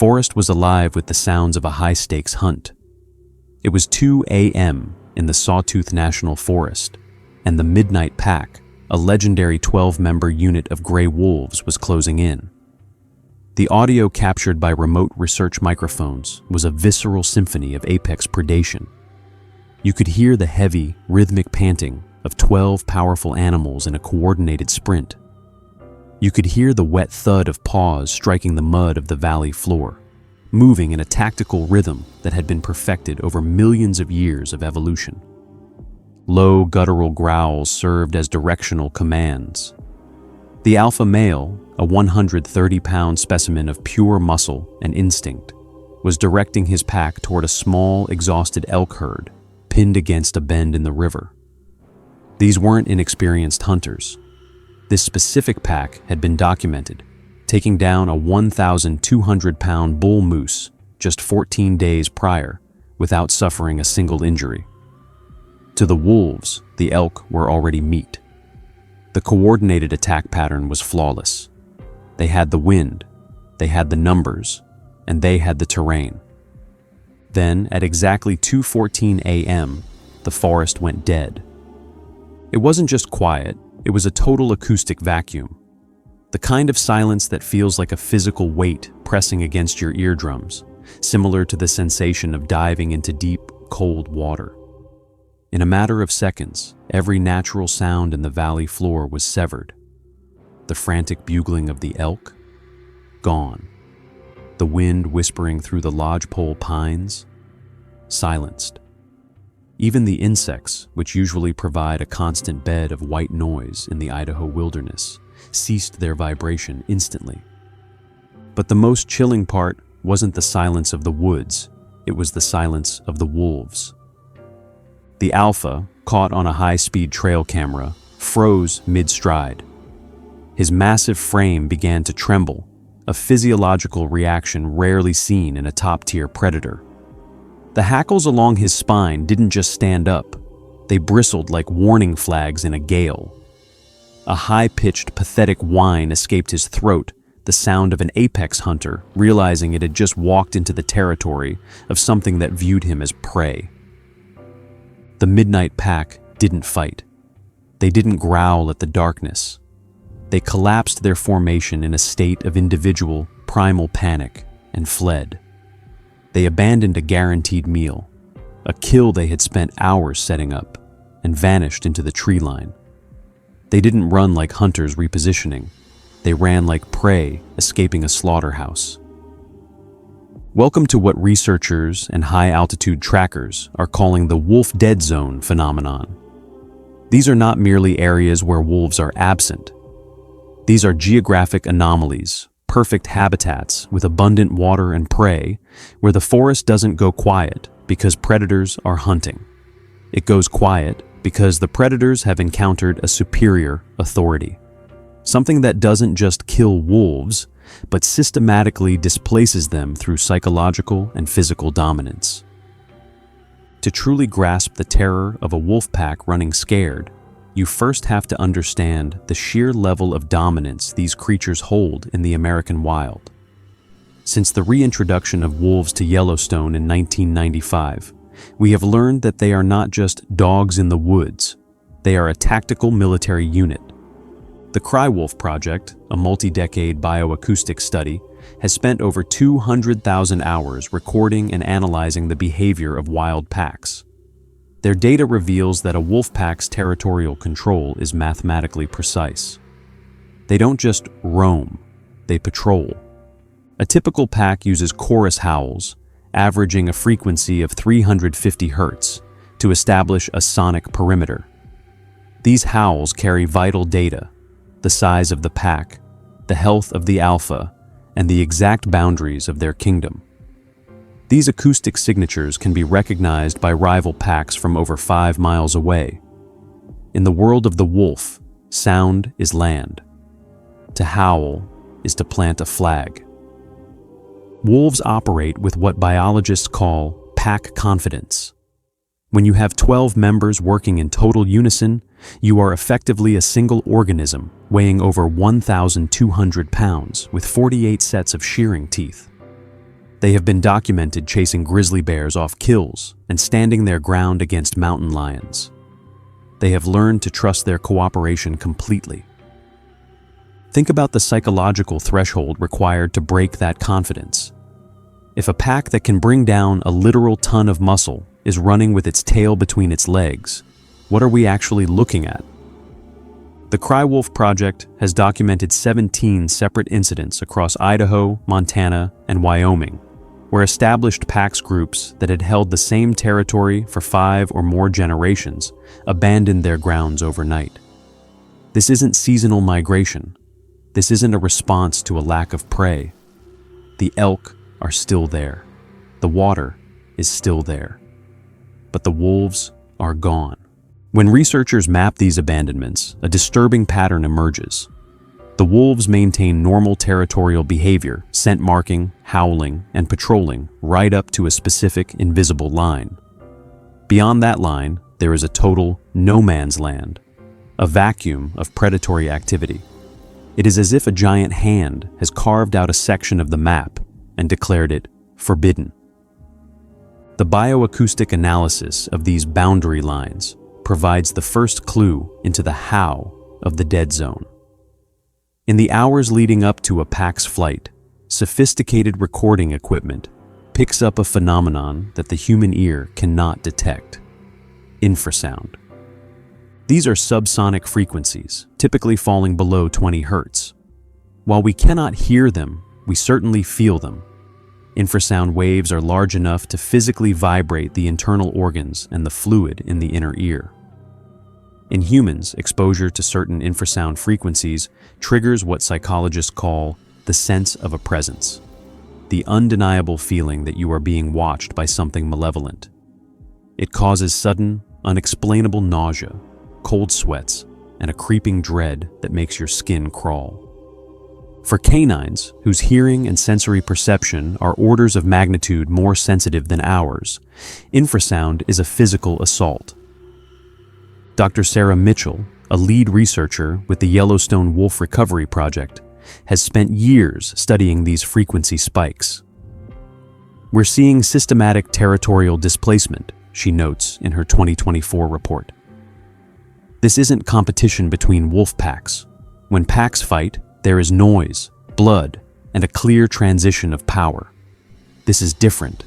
forest was alive with the sounds of a high-stakes hunt. It was 2 a.m. in the Sawtooth National Forest, and the Midnight Pack, a legendary 12-member unit of gray wolves, was closing in. The audio captured by remote research microphones was a visceral symphony of apex predation. You could hear the heavy, rhythmic panting of 12 powerful animals in a coordinated sprint. You could hear the wet thud of paws striking the mud of the valley floor, moving in a tactical rhythm that had been perfected over millions of years of evolution. Low, guttural growls served as directional commands. The alpha male, a 130-pound specimen of pure muscle and instinct, was directing his pack toward a small, exhausted elk herd pinned against a bend in the river. These weren't inexperienced hunters. This specific pack had been documented, taking down a 1,200-pound bull moose just 14 days prior without suffering a single injury. To the wolves, the elk were already meat. The coordinated attack pattern was flawless. They had the wind, they had the numbers, and they had the terrain. Then, at exactly 2:14 a.m., the forest went dead. It wasn't just quiet, it was a total acoustic vacuum. The kind of silence that feels like a physical weight pressing against your eardrums, similar to the sensation of diving into deep, cold water. In a matter of seconds, every natural sound in the valley floor was severed. The frantic bugling of the elk? Gone. The wind whispering through the lodgepole pines? Silenced. Even the insects, which usually provide a constant bed of white noise in the Idaho wilderness, ceased their vibration instantly. But the most chilling part wasn't the silence of the woods, it was the silence of the wolves. The alpha, caught on a high-speed trail camera, froze mid-stride. His massive frame began to tremble, a physiological reaction rarely seen in a top-tier predator. The hackles along his spine didn't just stand up, they bristled like warning flags in a gale. A high-pitched, pathetic whine escaped his throat, the sound of an apex hunter realizing it had just walked into the territory of something that viewed him as prey. The Midnight Pack didn't fight. They didn't growl at the darkness. They collapsed their formation in a state of individual, primal panic and fled. They abandoned a guaranteed meal, a kill they had spent hours setting up, and vanished into the tree line. They didn't run like hunters repositioning. They ran like prey escaping a slaughterhouse. Welcome to what researchers and high-altitude trackers are calling the wolf dead zone phenomenon. These are not merely areas where wolves are absent. These are geographic anomalies, perfect habitats with abundant water and prey, where the forest doesn't go quiet because predators are hunting. It goes quiet because the predators have encountered a superior authority. Something that doesn't just kill wolves, but systematically displaces them through psychological and physical dominance. To truly grasp the terror of a wolf pack running scared, you first have to understand the sheer level of dominance these creatures hold in the American wild. Since the reintroduction of wolves to Yellowstone in 1995, we have learned that they are not just dogs in the woods, they are a tactical military unit. The Crywolf Project, a multi-decade bioacoustic study, has spent over 200,000 hours recording and analyzing the behavior of wild packs. Their data reveals that a wolf pack's territorial control is mathematically precise. They don't just roam, they patrol. A typical pack uses chorus howls, averaging a frequency of 350 Hz, to establish a sonic perimeter. These howls carry vital data: the size of the pack, the health of the alpha, and the exact boundaries of their kingdom. These acoustic signatures can be recognized by rival packs from over 5 miles away. In the world of the wolf, sound is land. To howl is to plant a flag. Wolves operate with what biologists call pack confidence. When you have 12 members working in total unison, you are effectively a single organism weighing over 1,200 pounds with 48 sets of shearing teeth. They have been documented chasing grizzly bears off kills and standing their ground against mountain lions. They have learned to trust their cooperation completely. Think about the psychological threshold required to break that confidence. If a pack that can bring down a literal ton of muscle is running with its tail between its legs, what are we actually looking at? The Crywolf Project has documented 17 separate incidents across Idaho, Montana, and Wyoming, where established packs groups that had held the same territory for 5 or more generations abandoned their grounds overnight. This isn't seasonal migration. This isn't a response to a lack of prey. The elk are still there. The water is still there. But the wolves are gone. When researchers map these abandonments, a disturbing pattern emerges. The wolves maintain normal territorial behavior, scent marking, howling, and patrolling right up to a specific invisible line. Beyond that line, there is a total no man's land, a vacuum of predatory activity. It is as if a giant hand has carved out a section of the map and declared it forbidden. The bioacoustic analysis of these boundary lines provides the first clue into the how of the dead zone. In the hours leading up to a pack's flight, sophisticated recording equipment picks up a phenomenon that the human ear cannot detect: infrasound. These are subsonic frequencies, typically falling below 20 Hz. While we cannot hear them, we certainly feel them. Infrasound waves are large enough to physically vibrate the internal organs and the fluid in the inner ear. In humans, exposure to certain infrasound frequencies triggers what psychologists call the sense of a presence, the undeniable feeling that you are being watched by something malevolent. It causes sudden, unexplainable nausea, cold sweats, and a creeping dread that makes your skin crawl. For canines, whose hearing and sensory perception are orders of magnitude more sensitive than ours, infrasound is a physical assault. Dr. Sarah Mitchell, a lead researcher with the Yellowstone Wolf Recovery Project, has spent years studying these frequency spikes. "We're seeing systematic territorial displacement," she notes in her 2024 report. "This isn't competition between wolf packs. When packs fight, there is noise, blood, and a clear transition of power. This is different.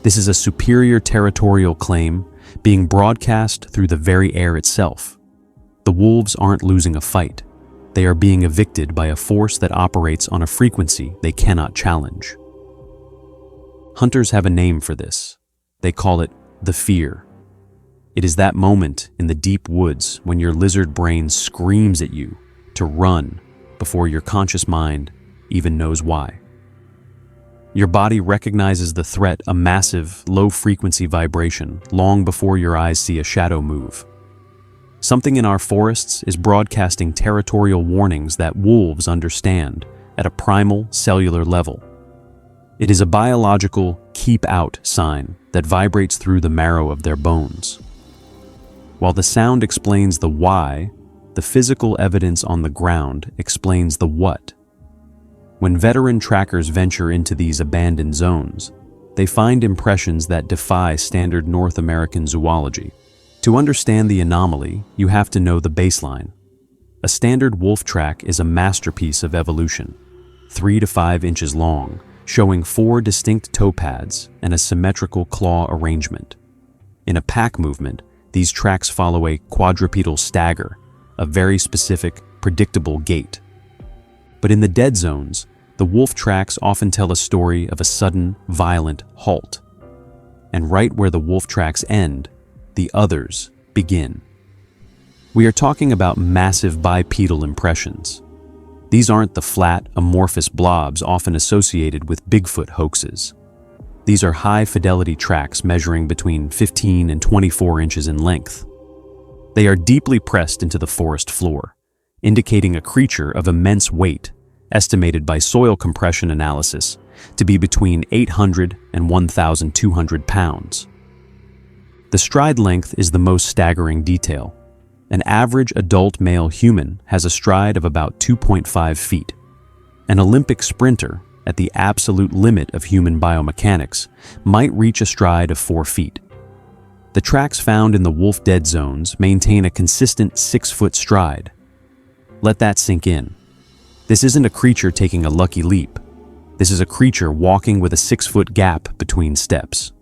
This is a superior territorial claim being broadcast through the very air itself. The wolves aren't losing a fight. They are being evicted by a force that operates on a frequency they cannot challenge." Hunters have a name for this. They call it the fear. It is that moment in the deep woods when your lizard brain screams at you to run before your conscious mind even knows why. Your body recognizes the threat, a massive, low-frequency vibration, long before your eyes see a shadow move. Something in our forests is broadcasting territorial warnings that wolves understand at a primal, cellular level. It is a biological keep out sign that vibrates through the marrow of their bones. While the sound explains the why, the physical evidence on the ground explains the what. When veteran trackers venture into these abandoned zones, they find impressions that defy standard North American zoology. To understand the anomaly, you have to know the baseline. A standard wolf track is a masterpiece of evolution, 3 to 5 inches long, showing 4 distinct toe pads and a symmetrical claw arrangement. In a pack movement, these tracks follow a quadrupedal stagger, a very specific, predictable gait. But in the dead zones, the wolf tracks often tell a story of a sudden, violent halt. And right where the wolf tracks end, the others begin. We are talking about massive bipedal impressions. These aren't the flat, amorphous blobs often associated with Bigfoot hoaxes. These are high-fidelity tracks measuring between 15 and 24 inches in length. They are deeply pressed into the forest floor, indicating a creature of immense weight, estimated by soil compression analysis to be between 800 and 1,200 pounds. The stride length is the most staggering detail. An average adult male human has a stride of about 2.5 feet. An Olympic sprinter at the absolute limit of human biomechanics, might reach a stride of 4 feet. The tracks found in the wolf dead zones maintain a consistent 6-foot stride. Let that sink in. This isn't a creature taking a lucky leap. This is a creature walking with a 6-foot gap between steps.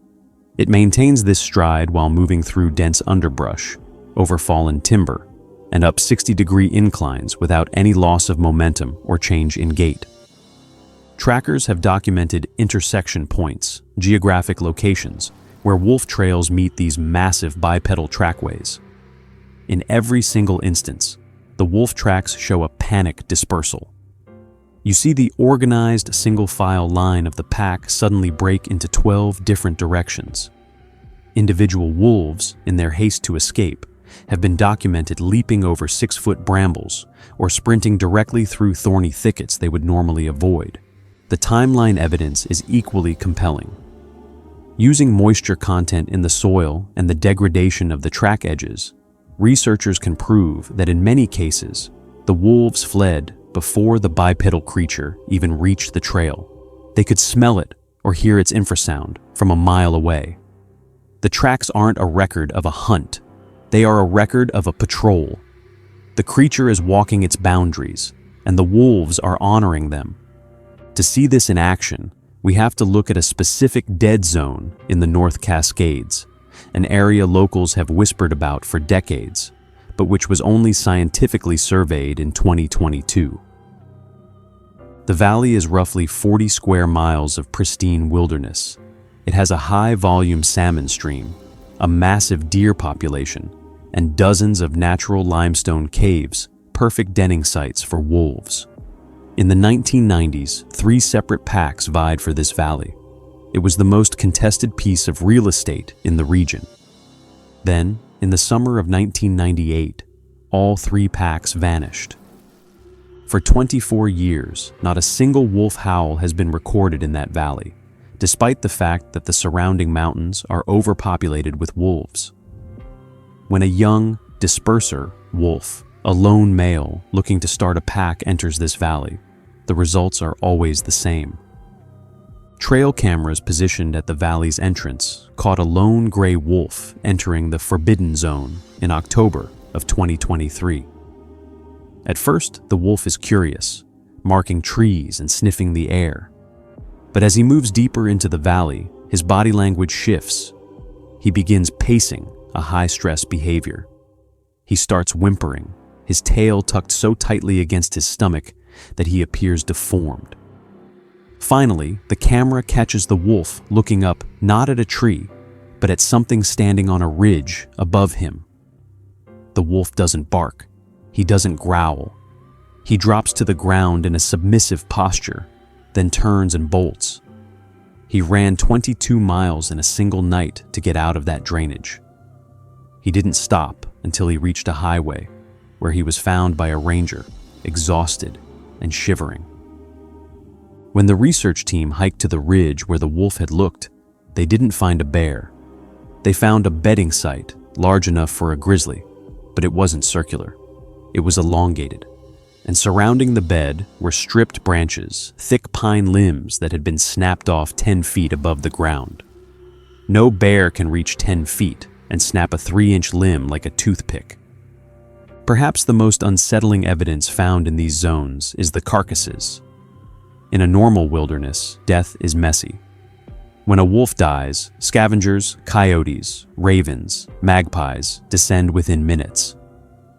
It maintains this stride while moving through dense underbrush, over fallen timber, and up 60-degree inclines without any loss of momentum or change in gait. Trackers have documented intersection points, geographic locations, where wolf trails meet these massive bipedal trackways. In every single instance, the wolf tracks show a panic dispersal. You see the organized single-file line of the pack suddenly break into 12 different directions. Individual wolves, in their haste to escape, have been documented leaping over 6-foot brambles or sprinting directly through thorny thickets they would normally avoid. The timeline evidence is equally compelling. Using moisture content in the soil and the degradation of the track edges, researchers can prove that in many cases, the wolves fled before the bipedal creature even reached the trail. They could smell it or hear its infrasound from a mile away. The tracks aren't a record of a hunt. They are a record of a patrol. The creature is walking its boundaries, and the wolves are honoring them. To see this in action, we have to look at a specific dead zone in the North Cascades, an area locals have whispered about for decades, but which was only scientifically surveyed in 2022. The valley is roughly 40 square miles of pristine wilderness. It has a high-volume salmon stream, a massive deer population, and dozens of natural limestone caves, perfect denning sites for wolves. In the 1990s, 3 separate packs vied for this valley. It was the most contested piece of real estate in the region. Then, in the summer of 1998, all 3 packs vanished. For 24 years, not a single wolf howl has been recorded in that valley, despite the fact that the surrounding mountains are overpopulated with wolves. When a young disperser wolf, a lone male looking to start a pack, enters this valley, the results are always the same. Trail cameras positioned at the valley's entrance caught a lone gray wolf entering the Forbidden Zone in October of 2023. At first, the wolf is curious, marking trees and sniffing the air. But as he moves deeper into the valley, his body language shifts. He begins pacing, a high-stress behavior. He starts whimpering, his tail tucked so tightly against his stomach that he appears deformed. Finally, the camera catches the wolf looking up not at a tree, but at something standing on a ridge above him. The wolf doesn't bark. He doesn't growl. He drops to the ground in a submissive posture, then turns and bolts. He ran 22 miles in a single night to get out of that drainage. He didn't stop until he reached a highway, where he was found by a ranger, exhausted and shivering. When the research team hiked to the ridge where the wolf had looked, they didn't find a bear. They found a bedding site large enough for a grizzly, but it wasn't circular. It was elongated, and surrounding the bed were stripped branches, thick pine limbs that had been snapped off 10 feet above the ground. No bear can reach 10 feet and snap a 3-inch limb like a toothpick. Perhaps the most unsettling evidence found in these zones is the carcasses. In a normal wilderness, death is messy. When a wolf dies, scavengers, coyotes, ravens, magpies descend within minutes.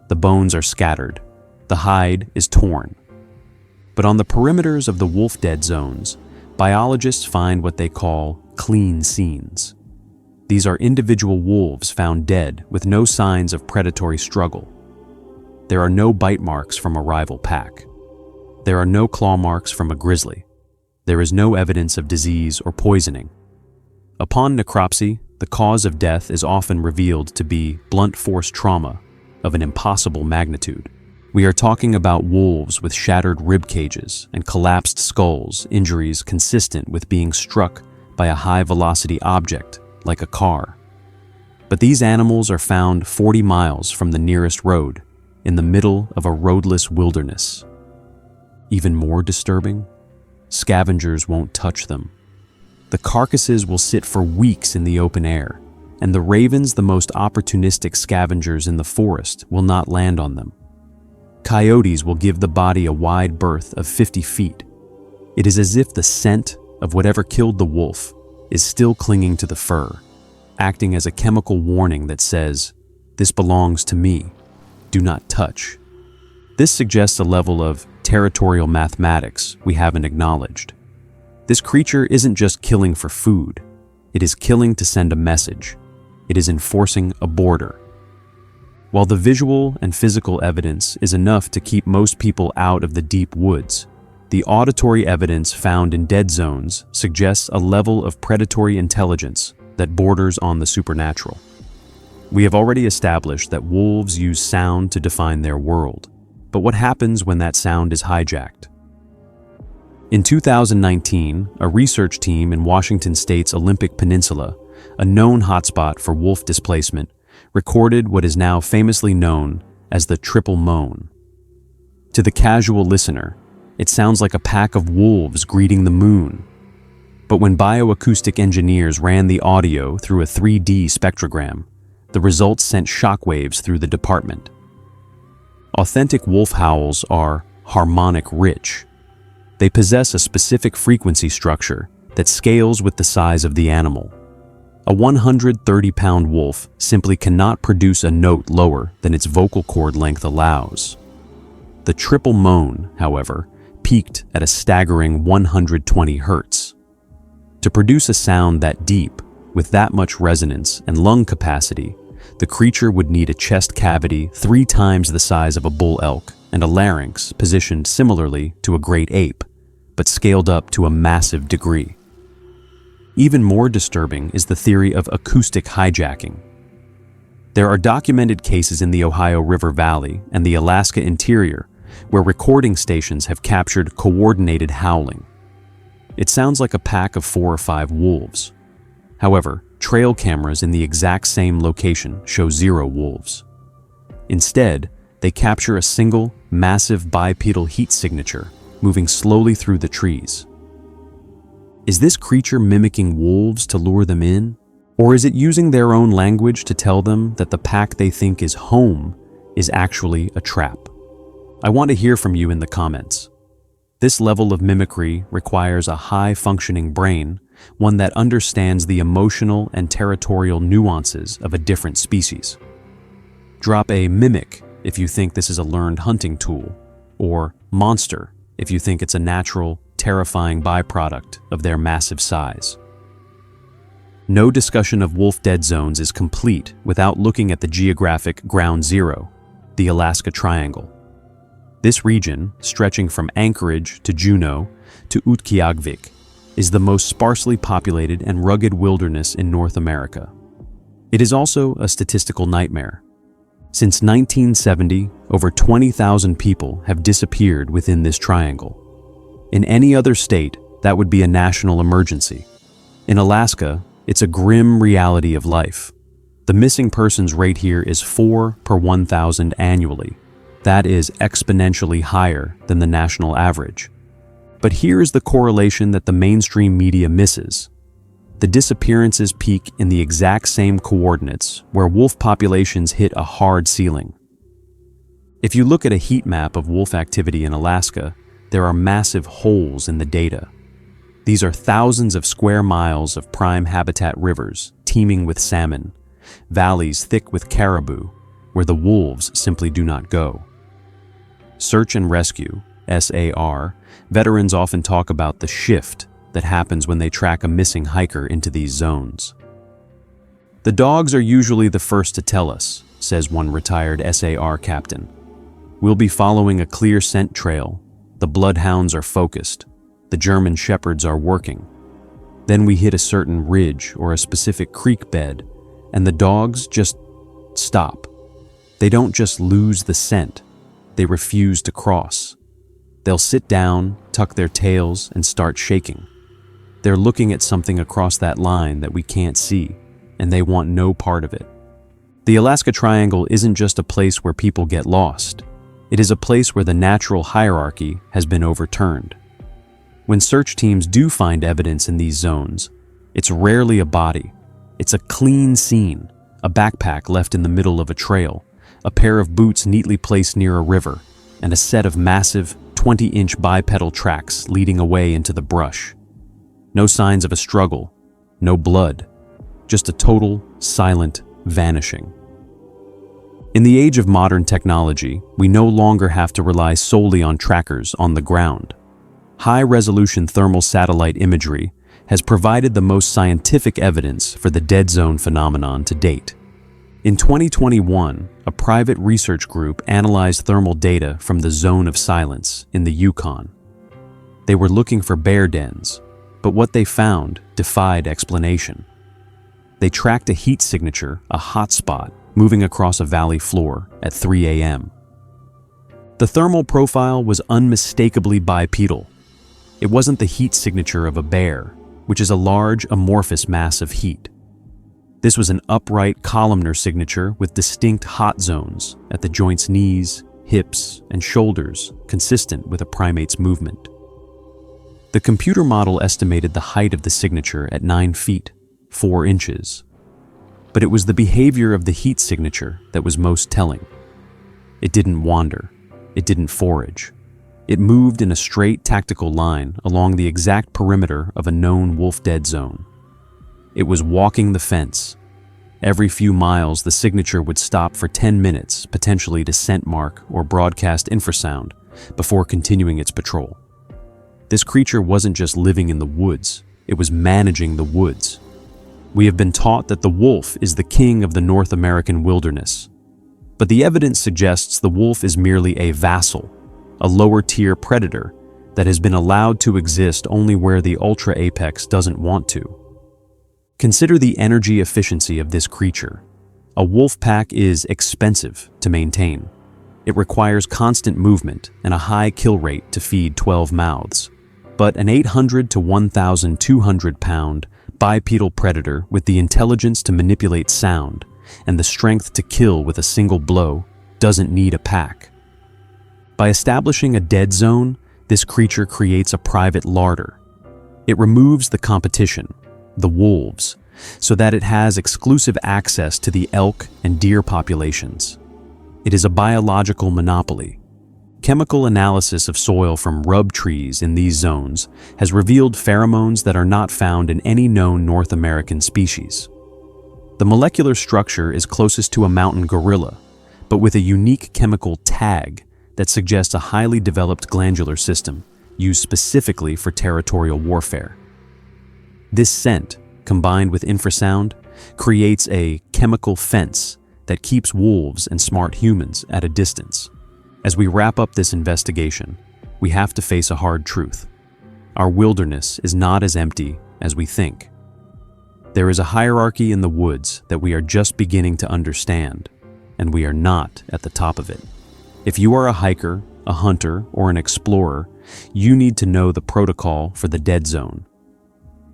The bones are scattered. The hide is torn. But on the perimeters of the wolf dead zones, biologists find what they call clean scenes. These are individual wolves found dead with no signs of predatory struggle. There are no bite marks from a rival pack. There are no claw marks from a grizzly. There is no evidence of disease or poisoning. Upon necropsy, the cause of death is often revealed to be blunt force trauma of an impossible magnitude. We are talking about wolves with shattered rib cages and collapsed skulls, injuries consistent with being struck by a high-velocity object like a car. But these animals are found 40 miles from the nearest road, in the middle of a roadless wilderness. Even more disturbing, scavengers won't touch them. The carcasses will sit for weeks in the open air, and the ravens, the most opportunistic scavengers in the forest, will not land on them. Coyotes will give the body a wide berth of 50 feet. It is as if the scent of whatever killed the wolf is still clinging to the fur, acting as a chemical warning that says, "This belongs to me. Do not touch." This suggests a level of territorial mathematics we haven't acknowledged. This creature isn't just killing for food. It is killing to send a message. It is enforcing a border. While the visual and physical evidence is enough to keep most people out of the deep woods, the auditory evidence found in dead zones suggests a level of predatory intelligence that borders on the supernatural. We have already established that wolves use sound to define their world, but what happens when that sound is hijacked? In 2019, a research team in Washington State's Olympic Peninsula, a known hotspot for wolf displacement, recorded what is now famously known as the triple moan. To the casual listener, it sounds like a pack of wolves greeting the moon. But when bioacoustic engineers ran the audio through a 3D spectrogram, the results sent shockwaves through the department. Authentic wolf howls are harmonic rich. They possess a specific frequency structure that scales with the size of the animal. A 130-pound wolf simply cannot produce a note lower than its vocal cord length allows. The triple moan, however, peaked at a staggering 120 hertz. To produce a sound that deep, with that much resonance and lung capacity, the creature would need a chest cavity 3 times the size of a bull elk and a larynx positioned similarly to a great ape, but scaled up to a massive degree. Even more disturbing is the theory of acoustic hijacking. There are documented cases in the Ohio River Valley and the Alaska interior where recording stations have captured coordinated howling. It sounds like a pack of 4 or 5 wolves. However, trail cameras in the exact same location show 0 wolves. Instead, they capture a single, massive bipedal heat signature moving slowly through the trees. Is this creature mimicking wolves to lure them in? Or is it using their own language to tell them that the pack they think is home is actually a trap? I want to hear from you in the comments. This level of mimicry requires a high-functioning brain, one that understands the emotional and territorial nuances of a different species. Drop a mimic if you think this is a learned hunting tool, or monster if you think it's a natural, terrifying byproduct of their massive size. No discussion of wolf dead zones is complete without looking at the geographic ground zero, the Alaska Triangle. This region, stretching from Anchorage to Juneau to Utqiagvik, is the most sparsely populated and rugged wilderness in North America. It is also a statistical nightmare. Since 1970, over 20,000 people have disappeared within this triangle. In any other state, that would be a national emergency. In Alaska, it's a grim reality of life. The missing persons rate here is 4 per 1,000 annually. That is exponentially higher than the national average. But here is the correlation that the mainstream media misses. The disappearances peak in the exact same coordinates where wolf populations hit a hard ceiling. If you look at a heat map of wolf activity in Alaska, there are massive holes in the data. These are thousands of square miles of prime habitat rivers teeming with salmon, valleys thick with caribou, where the wolves simply do not go. Search and rescue, SAR, veterans often talk about the shift that happens when they track a missing hiker into these zones. The dogs are usually the first to tell us, says one retired SAR captain. We'll be following a clear scent trail. The bloodhounds are focused. The German shepherds are working. Then we hit a certain ridge or a specific creek bed, and the dogs just stop. They don't just lose the scent. They refuse to cross. They'll sit down, tuck their tails, and start shaking. They're looking at something across that line that we can't see, and they want no part of it. The Alaska Triangle isn't just a place where people get lost. It is a place where the natural hierarchy has been overturned. When search teams do find evidence in these zones, it's rarely a body. It's a clean scene, a backpack left in the middle of a trail, a pair of boots neatly placed near a river, and a set of massive 20-inch bipedal tracks leading away into the brush. No signs of a struggle, no blood, just a total, silent vanishing. In the age of modern technology, we no longer have to rely solely on trackers on the ground. High-resolution thermal satellite imagery has provided the most scientific evidence for the dead zone phenomenon to date. In 2021, a private research group analyzed thermal data from the Zone of Silence in the Yukon. They were looking for bear dens, but what they found defied explanation. They tracked a heat signature, a hot spot, moving across a valley floor at 3 a.m. The thermal profile was unmistakably bipedal. It wasn't the heat signature of a bear, which is a large, amorphous mass of heat. This was an upright, columnar signature with distinct hot zones at the joint's knees, hips, and shoulders, consistent with a primate's movement. The computer model estimated the height of the signature at 9 feet, 4 inches. But it was the behavior of the heat signature that was most telling. It didn't wander. It didn't forage. It moved in a straight tactical line along the exact perimeter of a known wolf dead zone. It was walking the fence. Every few miles, the signature would stop for 10 minutes, potentially to scent mark or broadcast infrasound, before continuing its patrol. This creature wasn't just living in the woods, it was managing the woods. We have been taught that the wolf is the king of the North American wilderness. But the evidence suggests the wolf is merely a vassal, a lower-tier predator that has been allowed to exist only where the ultra-apex doesn't want to. Consider the energy efficiency of this creature. A wolf pack is expensive to maintain. It requires constant movement and a high kill rate to feed 12 mouths. But an 800 to 1,200 pound bipedal predator with the intelligence to manipulate sound and the strength to kill with a single blow doesn't need a pack. By establishing a dead zone, this creature creates a private larder. It removes the competition, the wolves, so that it has exclusive access to the elk and deer populations. It is a biological monopoly. Chemical analysis of soil from rub trees in these zones has revealed pheromones that are not found in any known North American species. The molecular structure is closest to a mountain gorilla, but with a unique chemical tag that suggests a highly developed glandular system used specifically for territorial warfare. This scent, combined with infrasound, creates a chemical fence that keeps wolves and smart humans at a distance. As we wrap up this investigation, we have to face a hard truth. Our wilderness is not as empty as we think. There is a hierarchy in the woods that we are just beginning to understand, and we are not at the top of it. If you are a hiker, a hunter, or an explorer, you need to know the protocol for the dead zone.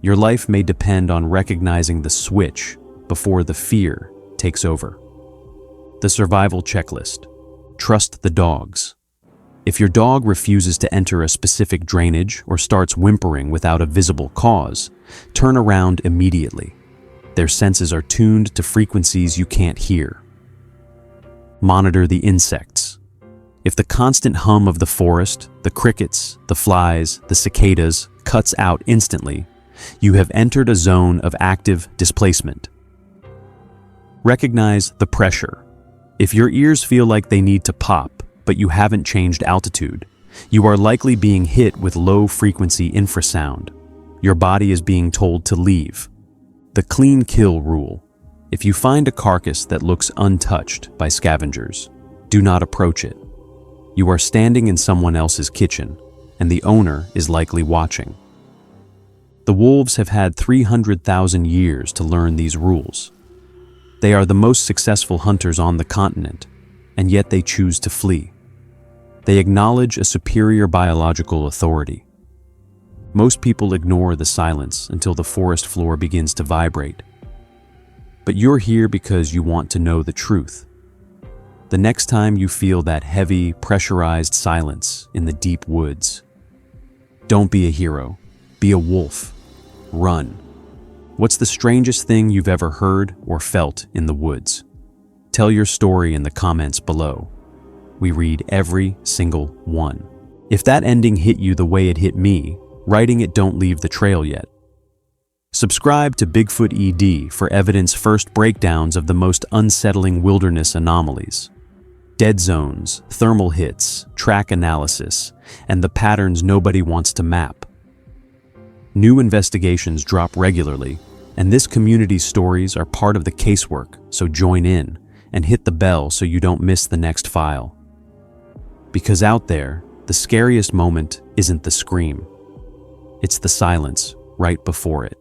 Your life may depend on recognizing the switch before the fear takes over. The survival checklist. Trust the dogs. If your dog refuses to enter a specific drainage or starts whimpering without a visible cause, turn around immediately. Their senses are tuned to frequencies you can't hear. Monitor the insects. If the constant hum of the forest, the crickets, the flies, the cicadas cuts out instantly, you have entered a zone of active displacement. Recognize the pressure. If your ears feel like they need to pop, but you haven't changed altitude, you are likely being hit with low-frequency infrasound. Your body is being told to leave. The clean kill rule. If you find a carcass that looks untouched by scavengers, do not approach it. You are standing in someone else's kitchen, and the owner is likely watching. The wolves have had 300,000 years to learn these rules. They are the most successful hunters on the continent, and yet they choose to flee. They acknowledge a superior biological authority. Most people ignore the silence until the forest floor begins to vibrate. But you're here because you want to know the truth. The next time you feel that heavy, pressurized silence in the deep woods, Don't be a hero. Be a wolf. Run. What's the strangest thing you've ever heard or felt in the woods? Tell your story in the comments below. We read every single one. If that ending hit you the way it hit me, writing it don't leave the trail yet. Subscribe to Bigfoot ED for evidence first breakdowns of the most unsettling wilderness anomalies. Dead zones, thermal hits, track analysis, and the patterns nobody wants to map. New investigations drop regularly, and this community's stories are part of the casework, so join in and hit the bell so you don't miss the next file. Because out there, the scariest moment isn't the scream. It's the silence right before it.